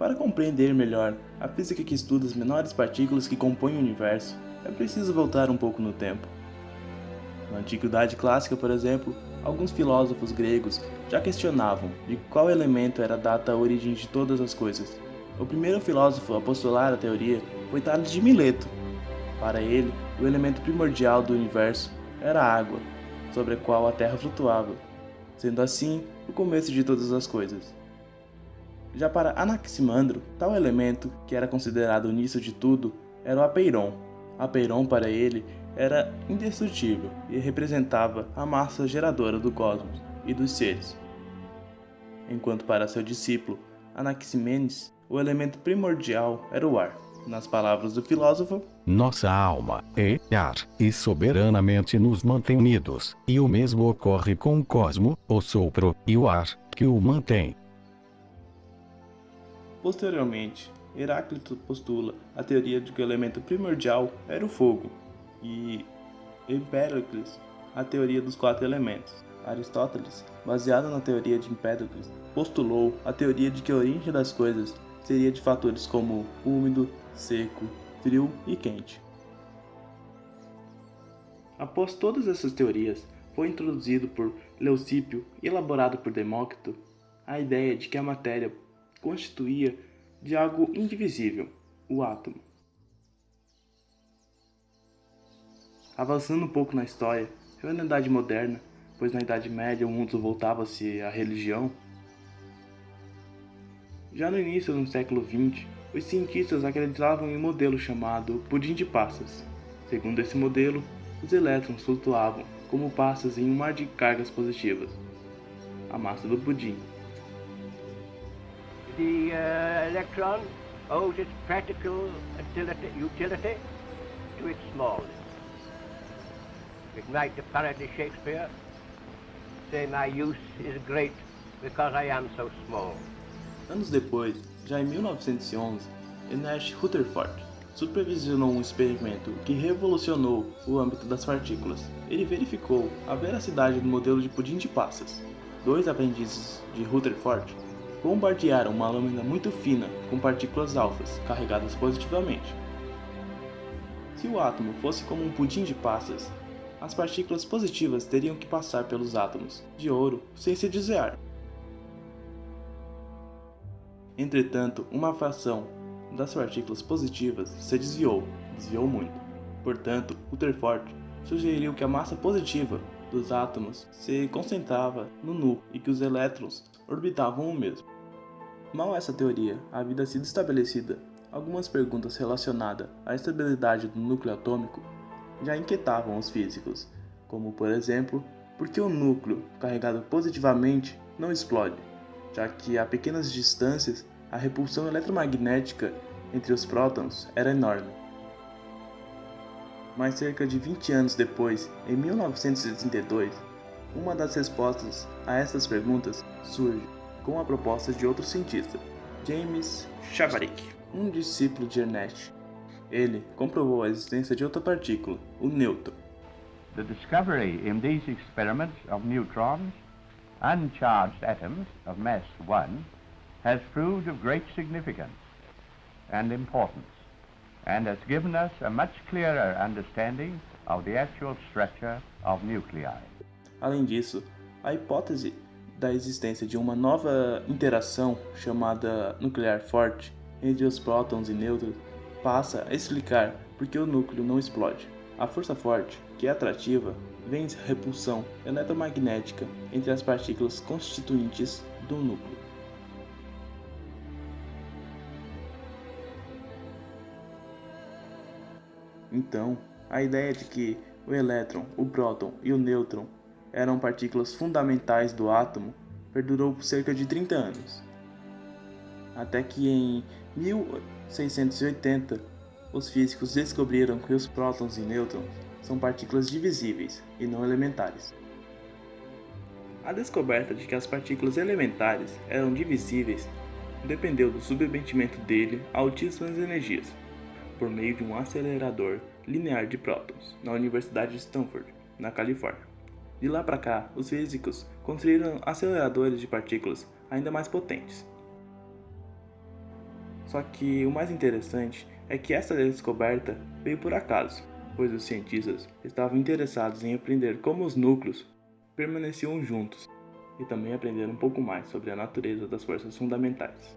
Para compreender melhor a física que estuda as menores partículas que compõem o universo, é preciso voltar um pouco no tempo. Na Antiguidade Clássica, por exemplo, alguns filósofos gregos já questionavam de qual elemento era data a origem de todas as coisas. O primeiro filósofo a postular a teoria foi Tales de Mileto. Para ele, o elemento primordial do universo era a água, sobre a qual a Terra flutuava, sendo assim o começo de todas as coisas. Já para Anaximandro, tal elemento, que era considerado o início de tudo, era o apeiron. Apeiron para ele era indestrutível e representava a massa geradora do cosmos e dos seres. Enquanto para seu discípulo Anaximenes, o elemento primordial era o ar. Nas palavras do filósofo, nossa alma é ar, e soberanamente nos mantém unidos, e o mesmo ocorre com o cosmo, o sopro, e o ar, que o mantém. Posteriormente, Heráclito postula a teoria de que o elemento primordial era o fogo, e Empédocles a teoria dos quatro elementos. Aristóteles, baseado na teoria de Empédocles, postulou a teoria de que a origem das coisas seria de fatores como úmido, seco, frio e quente. Após todas essas teorias, foi introduzido por Leucípio e elaborado por Demócrito a ideia de que a matéria constituía de algo indivisível, o átomo. Avançando um pouco na história, já na Idade Moderna, pois na Idade Média o mundo voltava-se à religião, já no início do século XX, os cientistas acreditavam em um modelo chamado pudim de passas. Segundo esse modelo, os elétrons flutuavam como passas em um mar de cargas positivas, a massa do pudim. The electron owes its practical utility to its smallness. Ignite the parody Shakespeare, say my use is great because I am so small. Anos depois, já em 1911, Ernest Rutherford supervisionou um experimento que revolucionou o âmbito das partículas. Ele verificou a veracidade do modelo de pudim de passas. Dois aprendizes de Rutherford bombardearam uma lâmina muito fina com partículas alfas carregadas positivamente. Se o átomo fosse como um pudim de passas, as partículas positivas teriam que passar pelos átomos de ouro sem se desviar. Entretanto, uma fração das partículas positivas se desviou muito. Portanto, Rutherford sugeriu que a massa positiva dos átomos se concentrava no núcleo e que os elétrons orbitavam o mesmo. Mal essa teoria havia sido estabelecida, algumas perguntas relacionadas à estabilidade do núcleo atômico já inquietavam os físicos, como por exemplo, por que o núcleo carregado positivamente não explode, já que a pequenas distâncias a repulsão eletromagnética entre os prótons era enorme. Mas cerca de 20 anos depois, em 1932, uma das respostas a essas perguntas surge com a proposta de outro cientista, James Chadwick, um discípulo de Ernest. Ele comprovou a existência de outra partícula, o nêutron. The discovery in these experiments of neutrons, uncharged atoms of mass 1, has proved of great significance and importance, and has given us a much clearer understanding of the actual structure of nuclei. Além disso, a hipótese da existência de uma nova interação chamada nuclear forte entre os prótons e nêutrons passa a explicar por que o núcleo não explode. A força forte, que é atrativa, vem de repulsão eletromagnética entre as partículas constituintes do núcleo. Então, a ideia de que o elétron, o próton e o nêutron eram partículas fundamentais do átomo perdurou por cerca de 30 anos. Até que em 1680, os físicos descobriram que os prótons e nêutrons são partículas divisíveis e não elementares. A descoberta de que as partículas elementares eram divisíveis dependeu do submetimento dele a altíssimas energias, por meio de um acelerador linear de prótons, na Universidade de Stanford, na Califórnia. De lá para cá, os físicos construíram aceleradores de partículas ainda mais potentes. Só que o mais interessante é que essa descoberta veio por acaso, pois os cientistas estavam interessados em aprender como os núcleos permaneciam juntos e também aprender um pouco mais sobre a natureza das forças fundamentais.